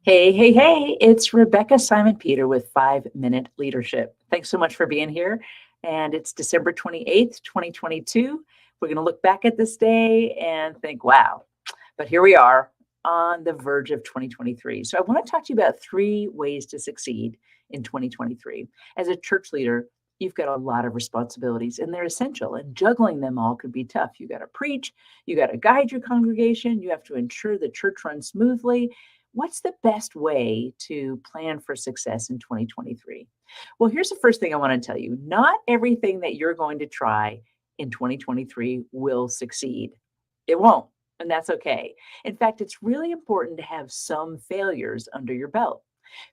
Hey, hey, hey, it's Rebecca Simon Peter with 5 Minute Leadership. Thanks so much for being here. And it's December 28th, 2022. We're going to look back at this day and think, wow, but here we are on the verge of 2023. So I want to talk to you about 3 ways to succeed in 2023. As a church leader, you've got a lot of responsibilities and they're essential, and juggling them all could be tough. You got to preach, you got to guide your congregation, you have to ensure the church runs smoothly. What's the best way to plan for success in 2023? Well, here's the first thing I want to tell you. Not everything that you're going to try in 2023 will succeed. It won't, and that's okay. In fact, it's really important to have some failures under your belt,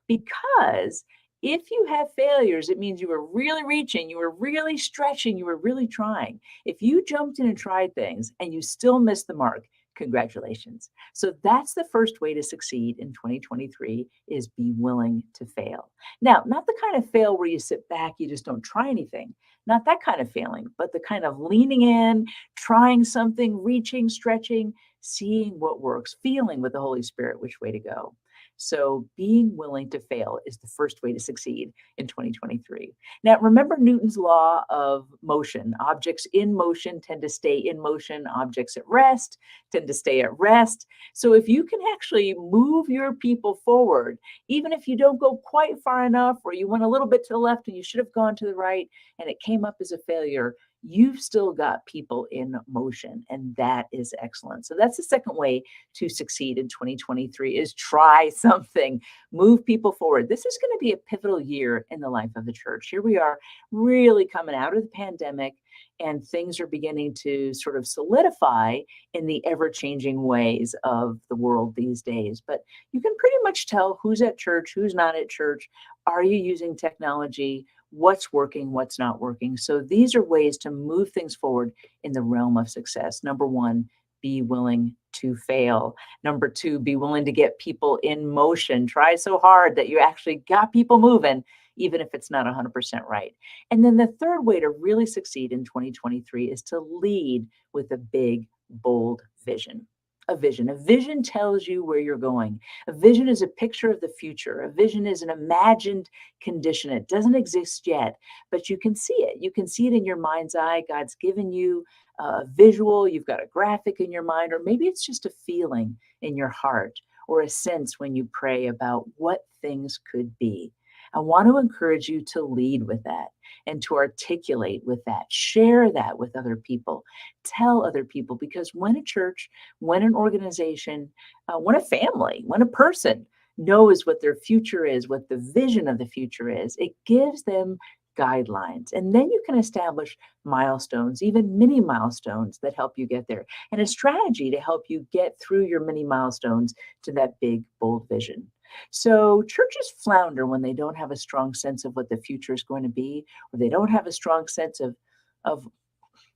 because if you have failures, it means you were really reaching, you were really stretching, you were really trying. If you jumped in and tried things and you still missed the mark, congratulations. So that's the first way to succeed in 2023, is be willing to fail. Now, not the kind of fail where you sit back, you just don't try anything. Not that kind of failing, but the kind of leaning in, trying something, reaching, stretching, seeing what works, feeling with the Holy Spirit which way to go. So being willing to fail is the first way to succeed in 2023. Now, remember Newton's law of motion. Objects in motion tend to stay in motion. Objects at rest tend to stay at rest. So if you can actually move your people forward, even if you don't go quite far enough, or you went a little bit to the left and you should have gone to the right and it came up as a failure, you've still got people in motion, and that is excellent. So that's the second way to succeed in 2023, is try something, move people forward. This is going to be a pivotal year in the life of the church. Here we are, really coming out of the pandemic, and things are beginning to sort of solidify in the ever-changing ways of the world these days. But you can pretty much tell who's at church, who's not at church. Are you using technology? What's working, what's not working? So these are ways to move things forward in the realm of success. Number one, be willing to fail. Number two, be willing to get people in motion. Try so hard that you actually got people moving, even if it's not 100% right. And then the third way to really succeed in 2023 is to lead with a big, bold vision. A vision. A vision tells you where you're going. A vision is a picture of the future. A vision is an imagined condition. It doesn't exist yet, but you can see it. You can see it in your mind's eye. God's given you a visual. You've got a graphic in your mind, or maybe it's just a feeling in your heart, or a sense when you pray about what things could be. I want to encourage you to lead with that and to articulate with that. Share that with other people. Tell other people, because when a church, when an organization, when a family, when a person knows what their future is, what the vision of the future is, it gives them guidelines. And then you can establish milestones, even mini milestones that help you get there, and a strategy to help you get through your mini milestones to that big, bold vision. So churches flounder when they don't have a strong sense of what the future is going to be, or they don't have a strong sense of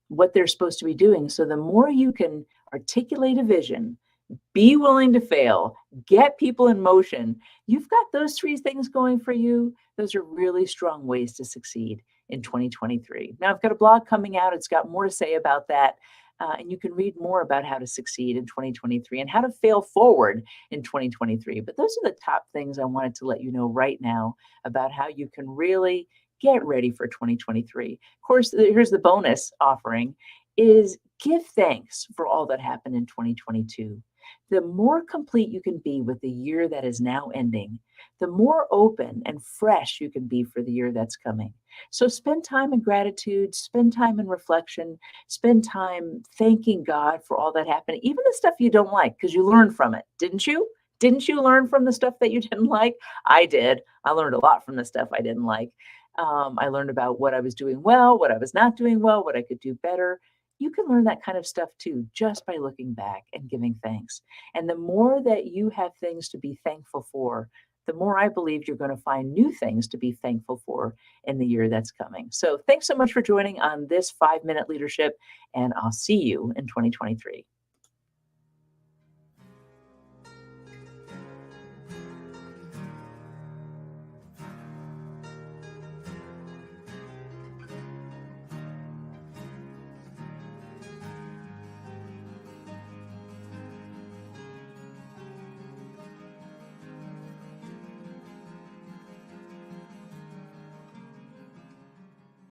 what they're supposed to be doing. So the more you can articulate a vision, be willing to fail, get people in motion, you've got those 3 things going for you. Those are really strong ways to succeed in 2023. Now, I've got a blog coming out. It's got more to say about that. And you can read more about how to succeed in 2023 and how to fail forward in 2023. But those are the top things I wanted to let you know right now about how you can really get ready for 2023. Of course, here's the bonus offering, is give thanks for all that happened in 2022. The more complete you can be with the year that is now ending, the more open and fresh you can be for the year that's coming. So spend time in gratitude, spend time in reflection, spend time thanking God for all that happened, even the stuff you don't like, because you learned from it, didn't you? Didn't you learn from the stuff that you didn't like? I did. I learned a lot from the stuff I didn't like. I learned about what I was doing well, what I was not doing well, what I could do better. You can learn that kind of stuff too, just by looking back and giving thanks. And the more that you have things to be thankful for, the more I believe you're going to find new things to be thankful for in the year that's coming. So thanks so much for joining on this 5 Minute Leadership, and I'll see you in 2023.